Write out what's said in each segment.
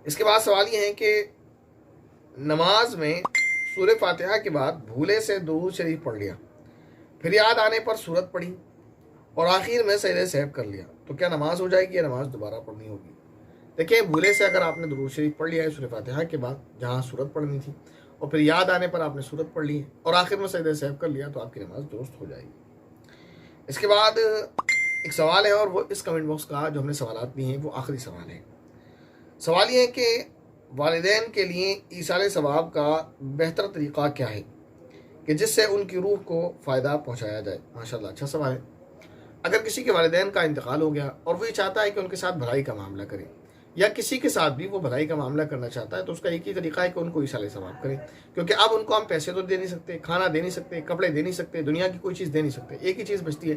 اس کے بعد سوال یہ ہے کہ نماز میں سورہ فاتحہ کے بعد بھولے سے درود شریف پڑھ لیا، پھر یاد آنے پر سورت پڑھی اور آخر میں سجدہ سہو کر لیا، تو کیا نماز ہو جائے گی یا نماز دوبارہ پڑھنی ہوگی؟ دیکھیں، بھولے سے اگر آپ نے درود شریف پڑھ لیا ہے سورہ فاتحہ کے بعد جہاں سورت پڑھنی تھی، اور پھر یاد آنے پر آپ نے سورت پڑھ لی ہے اور آخر میں سجدہ سہو کر لیا، تو آپ کی نماز درست ہو جائے گی۔ اس کے بعد ایک سوال ہے، اور وہ اس کمنٹ باکس کا جو ہم نے سوالات دی ہیں وہ آخری سوال ہے۔ سوال یہ ہے کہ والدین کے لیے ایصال ثواب کا بہتر طریقہ کیا ہے کہ جس سے ان کی روح کو فائدہ پہنچایا جائے؟ ماشاءاللہ، اچھا سوال ہے۔ اگر کسی کے والدین کا انتقال ہو گیا اور وہ یہ چاہتا ہے کہ ان کے ساتھ بھلائی کا معاملہ کرے، یا کسی کے ساتھ بھی وہ بھلائی کا معاملہ کرنا چاہتا ہے، تو اس کا ایک ہی طریقہ ہے کہ ان کو ایصال ثواب کرے، کیونکہ اب ان کو ہم پیسے تو دے نہیں سکتے، کھانا دے نہیں سکتے، کپڑے دے نہیں سکتے، دنیا کی کوئی چیز دے نہیں سکتے۔ ایک ہی چیز بچتی ہے،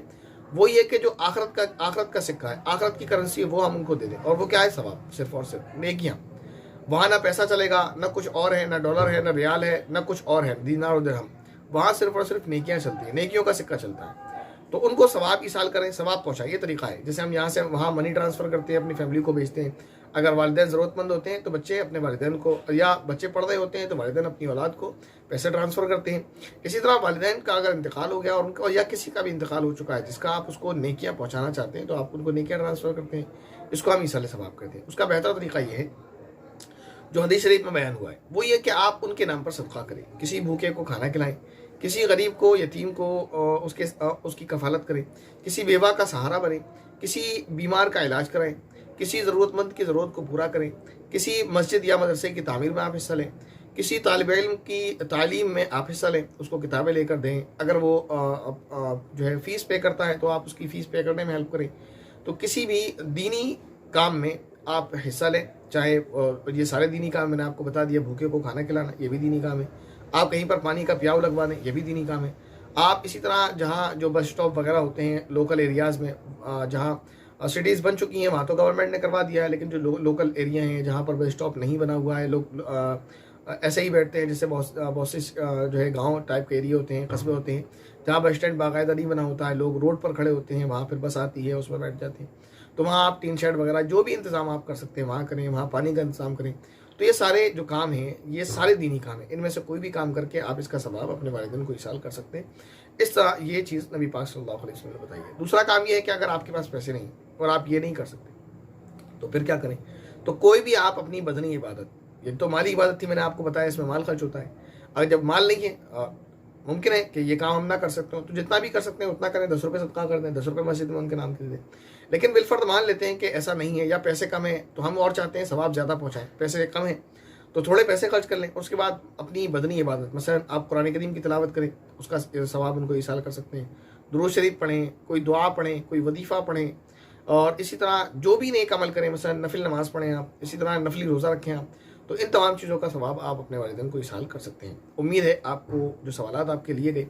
وہ یہ کہ جو آخرت کا سکہ ہے، آخرت کی کرنسی ہے، وہ ہم ان کو دے دیں، اور وہ کیا ہے؟ ثواب، صرف اور صرف نیکیاں۔ وہاں نہ پیسہ چلے گا، نہ کچھ اور ہے، نہ ڈالر ہے، نہ ریال ہے، نہ کچھ اور ہے، دینار و درہم۔ وہاں صرف اور صرف نیکیاں چلتی ہیں، نیکیوں کا سکہ چلتا ہے۔ تو ان کو ثواب ایصال کریں، ثواب پہنچائیں، یہ طریقہ ہے۔ جیسے ہم یہاں سے وہاں منی ٹرانسفر کرتے ہیں، اپنی فیملی کو بھیجتے ہیں۔ اگر والدین ضرورت مند ہوتے ہیں تو بچے اپنے والدین کو، یا بچے پڑھ رہے ہوتے ہیں تو والدین اپنی اولاد کو پیسے ٹرانسفر کرتے ہیں۔ اسی طرح والدین کا اگر انتقال ہو گیا اور ان کا، یا کسی کا بھی انتقال ہو چکا ہے جس کا آپ اس کو نیکیاں پہنچانا چاہتے ہیں، تو آپ ان کو نیکیاں ٹرانسفر کرتے ہیں۔ اس کو ہم ایصال ثواب کرتے ہیں۔ اس کا بہتر طریقہ یہ ہے جو حدیث شریف میں بیان ہوا ہے، وہ یہ کہ آپ ان کے نام پر صدقہ کریں، کسی بھوکے کو کھانا کھلائیں، کسی غریب کو، یتیم کو اس کی کفالت کریں، کسی بیوہ کا سہارا بنیں، کسی بیمار کا علاج کرائیں، کسی ضرورت مند کی ضرورت کو پورا کریں، کسی مسجد یا مدرسے کی تعمیر میں آپ حصہ لیں، کسی طالب علم کی تعلیم میں آپ حصہ لیں، اس کو کتابیں لے کر دیں۔ اگر وہ جو ہے فیس پے کرتا ہے تو آپ اس کی فیس پے کرنے میں ہیلپ کریں۔ تو کسی بھی دینی کام میں آپ حصہ لیں، چاہے یہ سارے دینی کام میں نے آپ کو بتا دیا، بھوکے کو کھانا کھلانا یہ بھی دینی کام ہے، آپ کہیں پر پانی کا پیاؤ لگوا دیں یہ بھی دینی کام ہے۔ آپ اسی طرح جہاں جو بس اسٹاپ وغیرہ ہوتے ہیں لوکل ایریاز میں، جہاں سٹیز بن چکی ہیں وہاں تو گورنمنٹ نے کروا دیا ہے، لیکن جو لوکل ایریا ہیں جہاں پر بس اسٹاپ نہیں بنا ہوا ہے، لوگ ایسے ہی بیٹھتے ہیں، جس سے بہت سے جو ہے گاؤں ٹائپ کے ایریا ہوتے ہیں، قصبے ہوتے ہیں جہاں بس اسٹینڈ باقاعدہ نہیں بنا ہوتا ہے، لوگ روڈ پر کھڑے ہوتے ہیں، وہاں پھر بس آتی ہے اس میں بیٹھ جاتے ہیں۔ تو وہاں آپ ٹین شیڈ وغیرہ جو بھی انتظام آپ کر سکتے ہیں وہاں کریں، وہاں پانی کا انتظام کریں۔ تو یہ سارے جو کام ہیں یہ سارے دینی کام ہیں، ان میں سے کوئی بھی کام کر کے آپ اس کا ثواب اپنے والدین کو ایصال کر سکتے ہیں۔ اس طرح یہ چیز نبی پاک صلی اللہ علیہ وسلم نے بتائی ہے۔ دوسرا کام یہ ہے کہ اگر آپ کے پاس پیسے نہیں اور آپ یہ نہیں کر سکتے تو پھر کیا کریں؟ تو کوئی بھی آپ اپنی بدنی عبادت، یہ تو مالی عبادت تھی، میں نے آپ کو بتایا اس میں مال خرچ ہوتا ہے۔ اگر جب مال نہیں ہے، ممکن ہے کہ یہ کام ہم نہ کر سکتے ہوں، تو جتنا بھی کر سکتے ہیں اتنا کریں، 10 روپے صدقہ کر دیں، 10 روپے مسجد میں ان کے نام کے دیں۔ لیکن بالفرض مان لیتے ہیں کہ ایسا نہیں ہے، یا پیسے کم ہیں تو ہم اور چاہتے ہیں ثواب زیادہ پہنچائیں، پیسے کم ہیں تو تھوڑے پیسے خرچ کر لیں، اس کے بعد اپنی بدنی عبادت، مثلا آپ قرآن کریم کی تلاوت کریں، اس کا ثواب ان کو ایصال کر سکتے ہیں، درود شریف پڑھیں، کوئی دعا پڑھیں، کوئی وظیفہ پڑھیں، اور اسی طرح جو بھی نیک عمل کریں، مثلا نفل نماز پڑھیں آپ، اسی طرح نفلی روزہ رکھیں آپ، تو ان تمام چیزوں کا ثواب آپ اپنے والدین کو ایصال کر سکتے ہیں۔ امید ہے آپ کو جو سوالات آپ کے لیے گئے،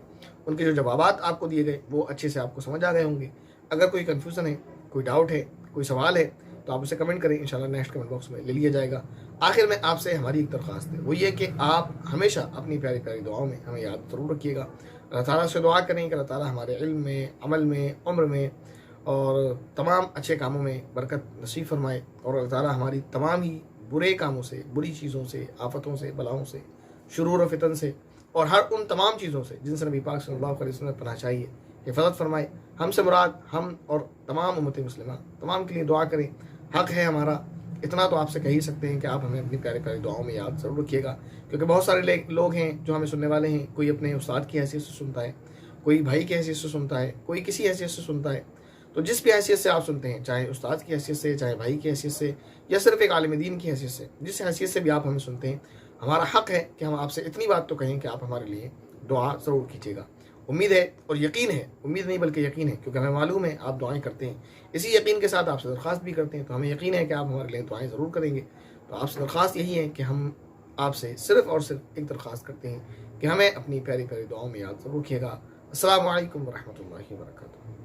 ان کے جو جوابات آپ کو دیے گئے وہ اچھے سے آپ کو سمجھ آ گئے ہوں گے۔ اگر کوئی کنفیوژن ہے، کوئی ڈاؤٹ ہے، کوئی سوال ہے تو آپ اسے کمنٹ کریں، انشاءاللہ نیکسٹ کمنٹ باکس میں لے لیا جائے گا۔ آخر میں آپ سے ہماری ایک درخواست ہے، وہ یہ کہ آپ ہمیشہ اپنی پیاری پیاری دعاؤں میں ہمیں یاد ضرور رکھیے گا۔ اللہ تعالیٰ سے دعا کریں کہ اللہ تعالیٰ ہمارے علم میں، عمل میں، عمر میں اور تمام اچھے کاموں میں برکت نصیب فرمائے، اور اللہ تعالیٰ ہماری تمام ہی برے کاموں سے، بری چیزوں سے، آفتوں سے، بلاؤں سے، شرور و فتن سے، اور ہر ان تمام چیزوں سے جن سے نبی پاک صلی اللہ علیہ وسلم نے پناہ چاہیے، حفاظت فرمائے۔ ہم سے مراد ہم اور تمام امت مسلمہ تمام کے لیے دعا کریں، حق ہے ہمارا۔ اتنا تو آپ سے کہہ ہی سکتے ہیں کہ آپ ہمیں اپنی پیاری پیاری دعاؤں میں یاد ضرور رکھیے گا، کیونکہ بہت سارے لوگ ہیں جو ہمیں سننے والے ہیں، کوئی اپنے استاد کی حیثیت سے سنتا ہے، کوئی بھائی کی حیثیت سے سنتا ہے، کوئی کسی حیثیت سے سنتا ہے۔ تو جس بھی حیثیت سے آپ سنتے ہیں، چاہے استاد کی حیثیت سے، چاہے بھائی کی حیثیت سے، یا صرف ایک عالم دین کی حیثیت سے، جس حیثیت سے بھی آپ ہمیں سنتے ہیں، ہمارا حق ہے کہ ہم آپ سے اتنی بات تو کہیں کہ آپ ہمارے لیے دعا ضرور کیجیے گا۔ امید ہے اور یقین ہے، امید نہیں بلکہ یقین ہے، کیونکہ ہمیں معلوم ہے آپ دعائیں کرتے ہیں، اسی یقین کے ساتھ آپ سے درخواست بھی کرتے ہیں، تو ہمیں یقین ہے کہ آپ ہمارے لیے دعائیں ضرور کریں گے۔ تو آپ سے درخواست یہی ہے کہ ہم آپ سے صرف اور صرف ایک درخواست کرتے ہیں کہ ہمیں اپنی پیاری پیاری دعاؤں میں یاد ضرور رکھیے گا۔ السلام علیکم ورحمۃ اللہ وبرکاتہ۔